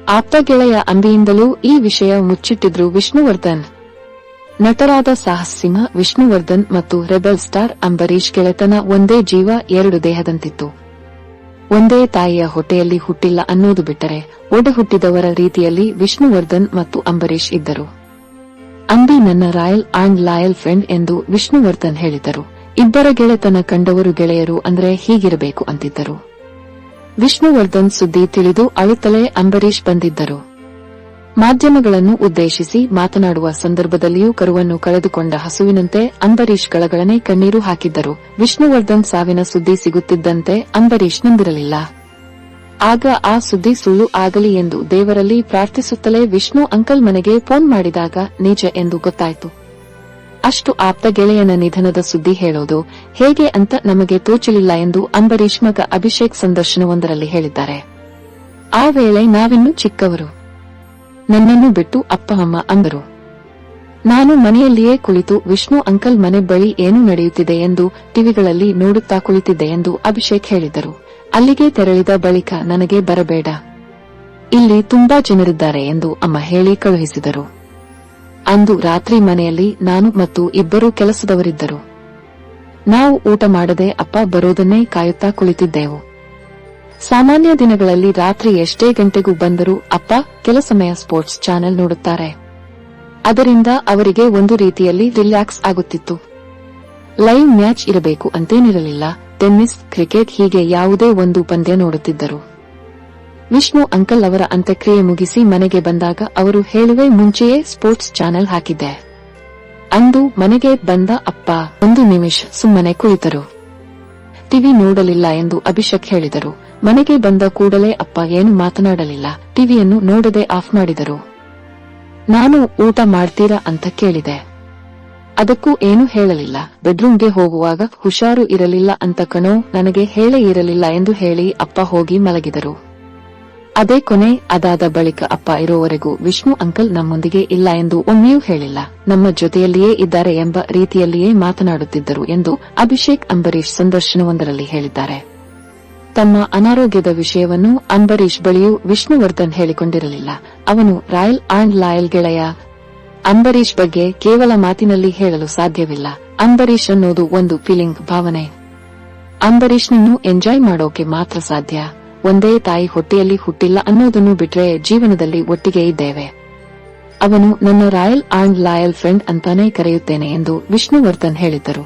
ಆಪ್ತ ಗೆಳೆಯ ಅಂಬಿಯಿಂದಲೂ ಈ ವಿಷಯ ಮುಚ್ಚಿಟ್ಟಿದ್ರು ವಿಷ್ಣುವರ್ಧನ್. ನಟರಾದ ಸಾಹಸ್ ಸಿಂಹ ವಿಷ್ಣುವರ್ಧನ್ ಮತ್ತು ರೆಬೆಲ್ ಸ್ಟಾರ್ ಅಂಬರೀಶ್ ಗೆಳೆತನ ಒಂದೇ ಜೀವ ಎರಡು ದೇಹದಂತಿತ್ತು. ಒಂದೇ ತಾಯಿಯ ಹೊಟ್ಟೆಯಲ್ಲಿ ಹುಟ್ಟಿಲ್ಲ ಅನ್ನೋದು ಬಿಟ್ಟರೆ ಒಡ ಹುಟ್ಟಿದವರ ರೀತಿಯಲ್ಲಿ ವಿಷ್ಣುವರ್ಧನ್ ಮತ್ತು ಅಂಬರೀಶ್ ಇದ್ದರು. ಅಂಬಿ ನನ್ನ ರಾಯಲ್ ಅಂಡ್ ಲಾಯಲ್ ಫ್ರೆಂಡ್ ಎಂದು ವಿಷ್ಣುವರ್ಧನ್ ಹೇಳಿದರು. ಇಬ್ಬರ ಗೆಳೆತನ ಕಂಡವರು ಗೆಳೆಯರು ಅಂದ್ರೆ ಹೀಗಿರಬೇಕು ಅಂತಿದ್ದರು. ವಿಷ್ಣುವರ್ಧನ್ ಸುದ್ದಿ ತಿಳಿದು ಅಳುತ್ತಲೇ ಅಂಬರೀಶ್ ಬಂದಿದ್ದರು. ಮಾಧ್ಯಮಗಳನ್ನು ಉದ್ದೇಶಿಸಿ ಮಾತನಾಡುವ ಸಂದರ್ಭದಲ್ಲಿಯೂ ಕರುವನ್ನು ಕಳೆದುಕೊಂಡ ಹಸುವಿನಂತೆ ಅಂಬರೀಶ್ ಗಳಗಳನೆ ಕಣ್ಣೀರು ಹಾಕಿದ್ದರು. ವಿಷ್ಣುವರ್ಧನ್ ಸಾವಿನ ಸುದ್ದಿ ಸಿಗುತ್ತಿದ್ದಂತೆ ಅಂಬರೀಶ್ ನಂದಿರಲಿಲ್ಲ. ಆಗ ಆ ಸುದ್ದಿ ಸುಳ್ಳು ಆಗಲಿ ಎಂದು ದೇವರಲ್ಲಿ ಪ್ರಾರ್ಥಿಸುತ್ತಲೇ ವಿಷ್ಣು ಅಂಕಲ್ ಮನೆಗೆ ಫೋನ್ ಮಾಡಿದಾಗ ನಿಜ ಎಂದು ಗೊತ್ತಾಯಿತು. ಅಷ್ಟು ಆಪ್ತ ಗೆಳೆಯನ ನಿಧನದ ಸುದ್ದಿ ಹೇಳೋದು ಹೇಗೆ ಅಂತ ನಮಗೆ ತೋಚಲಿಲ್ಲ ಎಂದು ಅಂಬರೀಶ್ ಮಗ ಅಭಿಷೇಕ್ ಸಂದರ್ಶನವೊಂದರಲ್ಲಿ ಹೇಳಿದ್ದಾರೆ. ಆ ವೇಳೆ ನಾವಿನ್ನೂ ಚಿಕ್ಕವರು. ನನ್ನನ್ನು ಬಿಟ್ಟು ಅಪ್ಪ ಅಮ್ಮ ಅಂದರು. ನಾನು ಮನೆಯಲ್ಲಿಯೇ ಕುಳಿತು ವಿಷ್ಣು ಅಂಕಲ್ ಮನೆ ಬಳಿ ಏನು ನಡೆಯುತ್ತಿದೆ ಎಂದು ಟಿವಿಗಳಲ್ಲಿ ನೋಡುತ್ತಾ ಕುಳಿತಿದ್ದೆ ಎಂದು ಅಭಿಷೇಕ್ ಹೇಳಿದರು. ಅಲ್ಲಿಗೆ ತೆರಳಿದ ಬಳಿಕ ನನಗೆ ಬರಬೇಡ, ಇಲ್ಲಿ ತುಂಬಾ ಜನರಿದ್ದಾರೆ ಎಂದು ಅಮ್ಮ ಹೇಳಿ ಕಳುಹಿಸಿದರು. ಅಂದು ರಾತ್ರಿ ಮನೆಯಲ್ಲಿ ನಾನು ಮತ್ತು ಇಬ್ಬರು ಕೆಲಸದವರಿದ್ದರು. ನಾವು ಊಟ ಮಾಡದೆ ಅಪ್ಪ ಬರೋದನ್ನೇ ಕಾಯುತ್ತಾ ಕುಳಿತಿದ್ದೆವು. ಸಾಮಾನ್ಯ ದಿನಗಳಲ್ಲಿ ರಾತ್ರಿ ಎಷ್ಟೇ ಗಂಟೆಗೂ ಬಂದರೂ ಅಪ್ಪ ಕೆಲ ಸಮಯ ಸ್ಪೋರ್ಟ್ಸ್ ಚಾನೆಲ್ ನೋಡುತ್ತಾರೆ. ಅದರಿಂದ ಅವರಿಗೆ ಒಂದು ರೀತಿಯಲ್ಲಿ ರಿಲ್ಯಾಕ್ಸ್ ಆಗುತ್ತಿತ್ತು. ಲೈವ್ ಮ್ಯಾಚ್ ಇರಬೇಕು ಅಂತೇನಿರಲಿಲ್ಲ. ಟೆನ್ನಿಸ್, ಕ್ರಿಕೆಟ್ ಹೀಗೆ ಯಾವುದೇ ಒಂದು ಪಂದ್ಯ ನೋಡುತ್ತಿದ್ದರು. ವಿಷ್ಣು ಅಂಕಲ್ ಅವರ ಅಂತ್ಯಕ್ರಿಯೆ ಮುಗಿಸಿ ಮನೆಗೆ ಬಂದಾಗ ಅವರು ಹೇಳುವೆ ಮುಂಚೆಯೇ ಸ್ಪೋರ್ಟ್ಸ್ ಚಾನೆಲ್ ಹಾಕಿದ್ದೆ. ಅಂದು ಮನೆಗೆ ಬಂದ ಅಪ್ಪ ಒಂದು ನಿಮಿಷ ಸುಮ್ಮನೆ ಕುಳಿತರು. ಟಿವಿ ನೋಡಲಿಲ್ಲ ಎಂದು ಅಭಿಷೇಕ್ ಹೇಳಿದರು. ಮನೆಗೆ ಬಂದ ಕೂಡಲೇ ಅಪ್ಪ ಏನು ಮಾತನಾಡಲಿಲ್ಲ. ಟಿವಿಯನ್ನು ನೋಡದೆ ಆಫ್ ಮಾಡಿದರು. ನಾನು ಊಟ ಮಾಡ್ತೀರಾ ಅಂತ ಕೇಳಿದೆ. ಅದಕ್ಕೂ ಏನು ಹೇಳಲಿಲ್ಲ. ಬೆಡ್ರೂಮ್ಗೆ ಹೋಗುವಾಗ ಹುಷಾರು ಇರಲಿಲ್ಲ ಅಂತ ಕಣೋ, ನನಗೆ ಹೇಳೇ ಇರಲಿಲ್ಲ ಎಂದು ಹೇಳಿ ಅಪ್ಪ ಹೋಗಿ ಮಲಗಿದರು. ಅದೇ ಕೊನೆ. ಅದಾದ ಬಳಿಕ ಅಪ್ಪ ಇರೋವರೆಗೂ ವಿಷ್ಣು ಅಂಕಲ್ ನಮ್ಮೊಂದಿಗೆ ಇಲ್ಲ ಎಂದು ಒಮ್ಮೆಯೂ ಹೇಳಿಲ್ಲ. ನಮ್ಮ ಜೊತೆಯಲ್ಲಿಯೇ ಇದ್ದಾರೆ ಎಂಬ ರೀತಿಯಲ್ಲಿಯೇ ಮಾತನಾಡುತ್ತಿದ್ದರು ಎಂದು ಅಭಿಷೇಕ್ ಅಂಬರೀಶ್ ಸಂದರ್ಶನವೊಂದರಲ್ಲಿ ಹೇಳಿದ್ದಾರೆ. ತಮ್ಮ ಅನಾರೋಗ್ಯದ ವಿಷಯವನ್ನು ಅಂಬರೀಶ್ ಬಳಿಯೂ ವಿಷ್ಣುವರ್ಧನ್ ಹೇಳಿಕೊಂಡಿರಲಿಲ್ಲ. ಅವನು ರಾಯಲ್ ಅಂಡ್ ಲಾಯಲ್ ಗೆಳೆಯ. ಅಂಬರೀಶ್ ಬಗ್ಗೆ ಕೇವಲ ಮಾತಿನಲ್ಲಿ ಹೇಳಲು ಸಾಧ್ಯವಿಲ್ಲ. ಅಂಬರೀಶ್ ಅನ್ನೋದು ಒಂದು ಫೀಲಿಂಗ್, ಭಾವನೆ. ಅಂಬರೀಶ್ನನ್ನು ಎಂಜಾಯ್ ಮಾಡೋಕೆ ಮಾತ್ರ ಸಾಧ್ಯ. ಒಂದೇ ತಾಯಿ ಹೊಟ್ಟೆಯಲ್ಲಿ ಹುಟ್ಟಿಲ್ಲ ಅನ್ನೋದನ್ನು ಬಿಟ್ರೆ ಜೀವನದಲ್ಲಿ ಒಟ್ಟಿಗೆ ಇದ್ದೇವೆ. ಅವನು ನನ್ನ ರಾಯಲ್ ಅಂಡ್ ಲಾಯಲ್ ಫ್ರೆಂಡ್ ಅಂತಾನೇ ಕರೆಯುತ್ತೇನೆ ಎಂದು ವಿಷ್ಣುವರ್ಧನ್ ಹೇಳಿದ್ದರು.